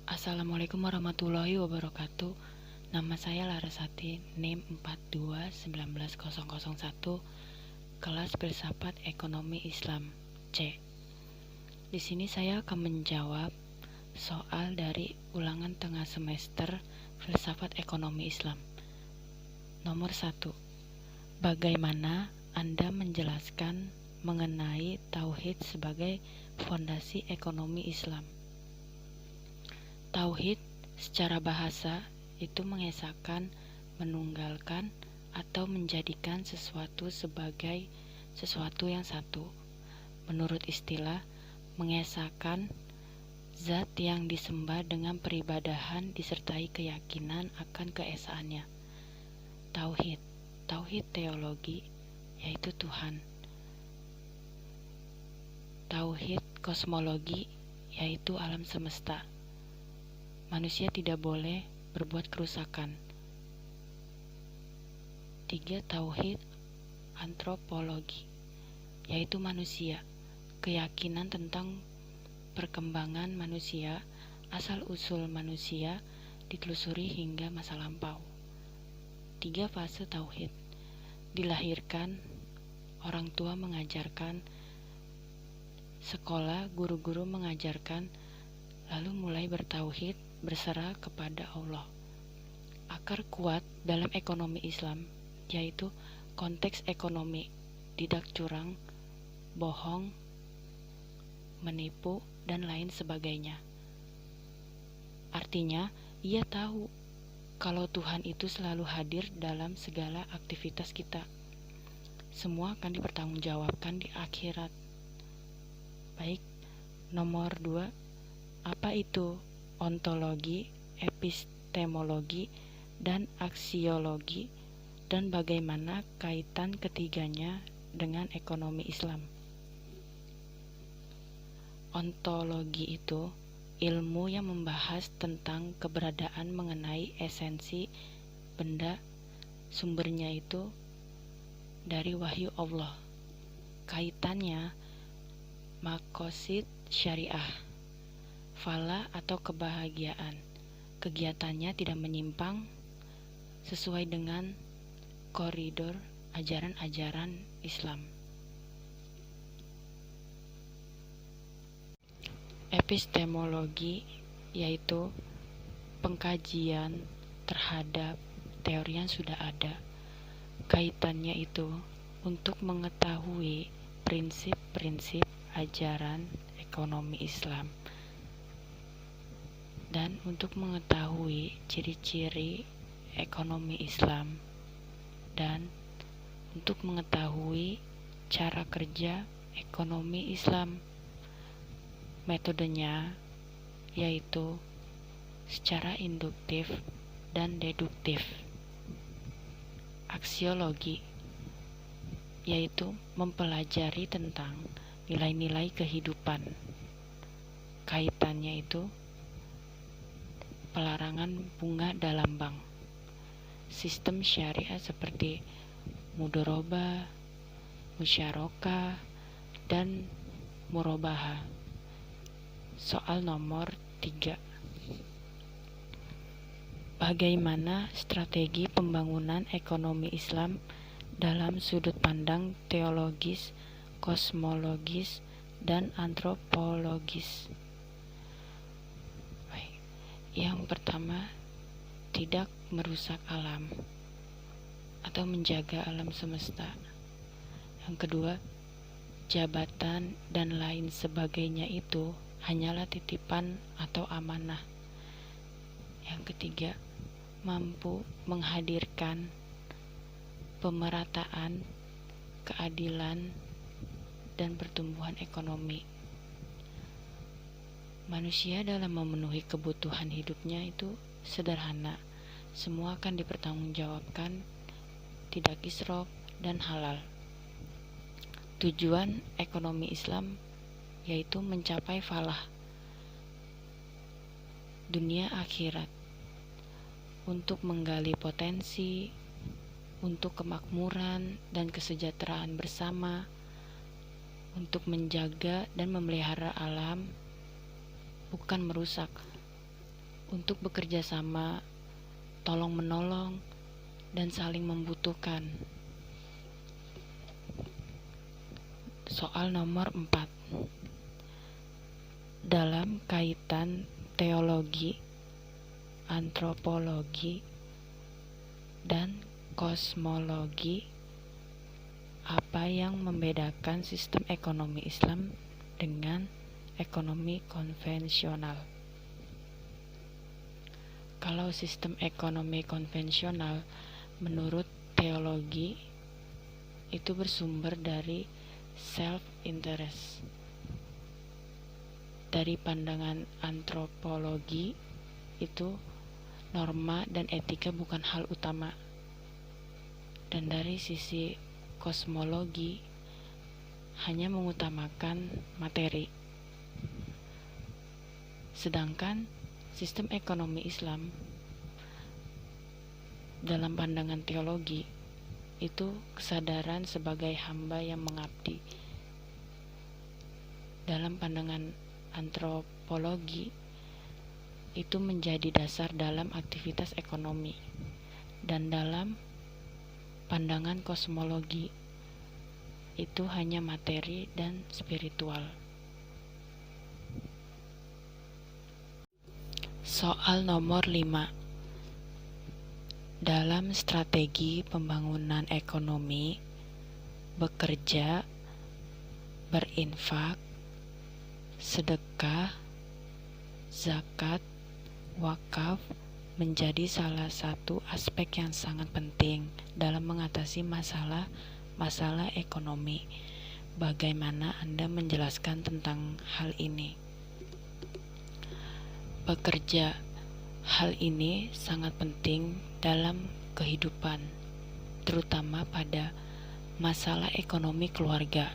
Assalamualaikum warahmatullahi wabarakatuh. Nama saya Larasati, NIM 421901, kelas filsafat ekonomi Islam C. Di sini saya akan menjawab soal dari ulangan tengah semester filsafat ekonomi Islam. Nomor 1. Bagaimana Anda menjelaskan mengenai tauhid sebagai fondasi ekonomi Islam? Tauhid secara bahasa itu mengesahkan, menunggalkan, atau menjadikan sesuatu sebagai sesuatu yang satu. Menurut istilah, mengesahkan zat yang disembah dengan peribadahan disertai keyakinan akan keesaannya. Tauhid teologi, yaitu Tuhan. Tauhid kosmologi, yaitu alam semesta. Manusia tidak boleh berbuat kerusakan. 3. Tauhid antropologi, yaitu manusia, keyakinan tentang perkembangan manusia, asal-usul manusia ditelusuri hingga masa lampau. 3. Fase tauhid. Dilahirkan, orang tua mengajarkan, sekolah, guru-guru mengajarkan, lalu mulai bertauhid, berserah kepada Allah. Akar kuat dalam ekonomi Islam, yaitu konteks ekonomi, tidak curang, bohong, menipu, dan lain sebagainya. Artinya, ia tahu kalau Tuhan itu selalu hadir dalam segala aktivitas kita. Semua akan dipertanggungjawabkan di akhirat. Baik, nomor 2. Apa itu ontologi, epistemologi, dan aksiologi, dan bagaimana kaitan ketiganya dengan ekonomi Islam? Ontologi itu ilmu yang membahas tentang keberadaan mengenai esensi benda, sumbernya itu dari wahyu Allah. Kaitannya maqasid syariah, falah atau kebahagiaan. Kegiatannya tidak menyimpang, sesuai dengan koridor ajaran-ajaran Islam. Epistemologi, yaitu pengkajian terhadap teori yang sudah ada. Kaitannya itu untuk mengetahui prinsip-prinsip ajaran ekonomi Islam, dan untuk mengetahui ciri-ciri ekonomi Islam, dan untuk mengetahui cara kerja ekonomi Islam. Metodenya yaitu secara induktif dan deduktif. Aksiologi, yaitu mempelajari tentang nilai-nilai kehidupan. Kaitannya itu pelarangan bunga dalam bank. Sistem syariah seperti mudharabah, musyarakah, dan murabahah. Soal nomor 3. Bagaimana strategi pembangunan ekonomi Islam dalam sudut pandang teologis, kosmologis, dan antropologis? Baik. Yang pertama, tidak merusak alam atau menjaga alam semesta. Yang kedua, jabatan dan lain sebagainya itu hanyalah titipan atau amanah. Yang ketiga, mampu menghadirkan pemerataan, keadilan, dan pertumbuhan ekonomi. Manusia dalam memenuhi kebutuhan hidupnya itu sederhana. Semua akan dipertanggungjawabkan, tidak israf dan halal. Tujuan ekonomi Islam yaitu mencapai falah dunia akhirat, untuk menggali potensi, untuk kemakmuran dan kesejahteraan bersama, untuk menjaga dan memelihara alam, bukan merusak. untuk bekerja sama, tolong-menolong, dan saling membutuhkan. Soal nomor 4. Dalam kaitan teologi, antropologi, dan kosmologi, apa yang membedakan sistem ekonomi Islam dengan ekonomi konvensional? Kalau sistem ekonomi konvensional menurut teologi itu bersumber dari self-interest. Dari pandangan antropologi itu norma dan etika bukan hal utama. Dan dari sisi kosmologi hanya mengutamakan materi. Sedangkan sistem ekonomi Islam dalam pandangan teologi itu kesadaran sebagai hamba yang mengabdi. Dalam pandangan antropologi itu menjadi dasar dalam aktivitas ekonomi. Dan dalam pandangan kosmologi itu hanya materi dan spiritual. Soal nomor 5. Dalam strategi pembangunan ekonomi, bekerja, berinfak, sedekah, zakat, wakaf menjadi salah satu aspek yang sangat penting dalam mengatasi masalah ekonomi. Bagaimana Anda menjelaskan tentang hal ini? Bekerja, hal ini sangat penting dalam kehidupan, terutama pada masalah ekonomi keluarga.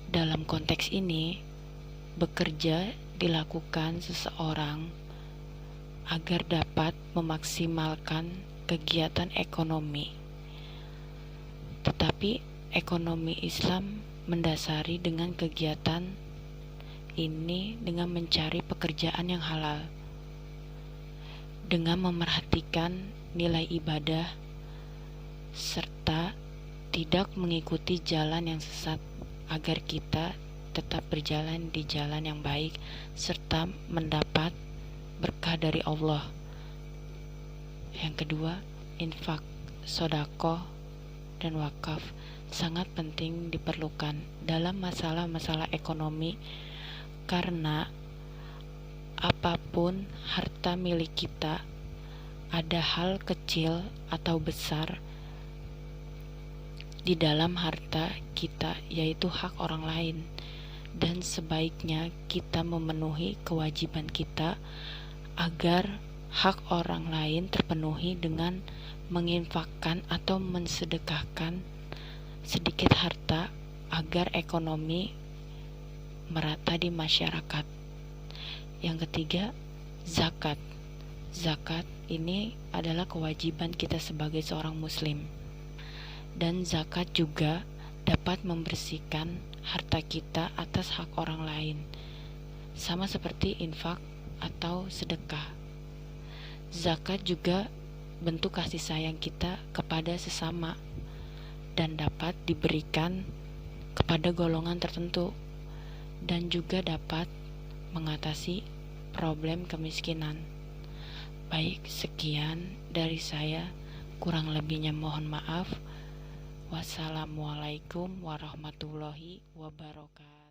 Dalam konteks ini, bekerja dilakukan seseorang agar dapat memaksimalkan kegiatan ekonomi. Tetapi ekonomi Islam mendasari dengan kegiatan ini dengan mencari pekerjaan yang halal, dengan memerhatikan nilai ibadah, serta tidak mengikuti jalan yang sesat agar kita tetap berjalan di jalan yang baik serta mendapat berkah dari Allah. Yang kedua, infak, sedekah, dan wakaf sangat penting diperlukan dalam masalah-masalah ekonomi, karena apapun harta milik kita, ada hal kecil atau besar di dalam harta kita, yaitu hak orang lain, dan sebaiknya kita memenuhi kewajiban kita agar hak orang lain terpenuhi dengan menginfakkan atau mensedekahkan sedikit harta agar ekonomi merata di masyarakat. Yang ketiga, zakat. Zakat ini adalah kewajiban kita sebagai seorang muslim. Dan zakat juga dapat membersihkan harta kita atas hak orang lain, sama seperti infak atau sedekah. Zakat juga bentuk kasih sayang kita kepada sesama dan dapat diberikan kepada golongan tertentu, dan juga dapat mengatasi problem kemiskinan. Baik, sekian dari saya, kurang lebihnya mohon maaf. Wassalamualaikum warahmatullahi wabarakatuh.